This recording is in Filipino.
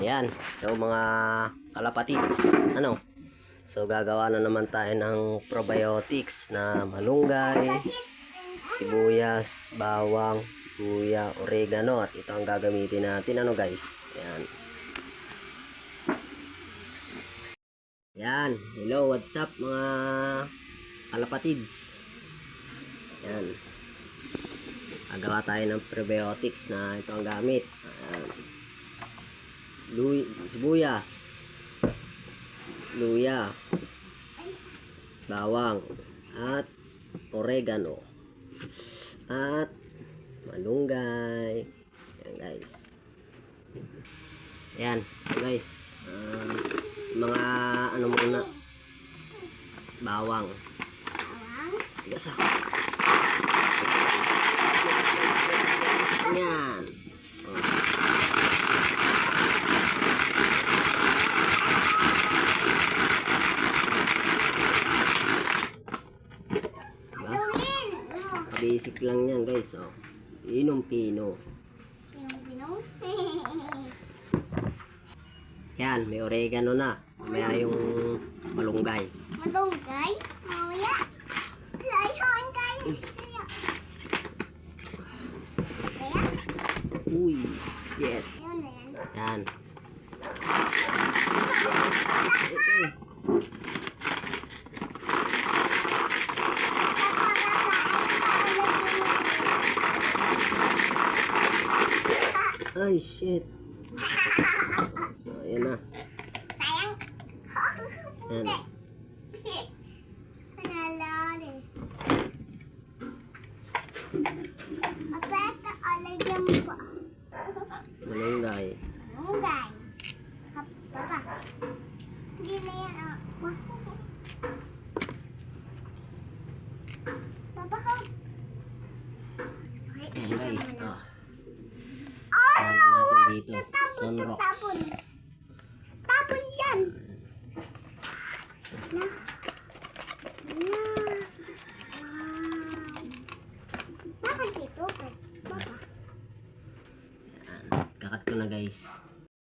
Yan. So mga kalapatids. So gagawa na naman tayo ng probiotics na malunggay, sibuyas, bawang, luya, oregano. At ito ang gagamitin natin. Guys? Yan. Yan. Hello, what's up mga kalapatids? Yan. Gagawa tayo ng probiotics na ito ang gamit. Sibuyas, luya, bawang, at oregano, at malunggay. Yan guys. Yan guys. Mga muna, bawang. Yes, yan. Basic lang yan guys. Pinong-pino. Yan, may oregano na. Mamaya yung malunggay. Malunggay? Mamaya? Layon guys. Uy, shit. Yan. Ay, shit. So, ayan na. Sayang. Yan. Nalari. Apeta alagyan pa. Malunggay. Malunggay. Papa. Hindi na yan. Papa, hop. Ayan guys. Oh no! Wag Dito. natapon, Sunrock. tatapon. Tapon yan. Na. Wow. Bakit dito? Papa. Yan. Kakat ko na guys.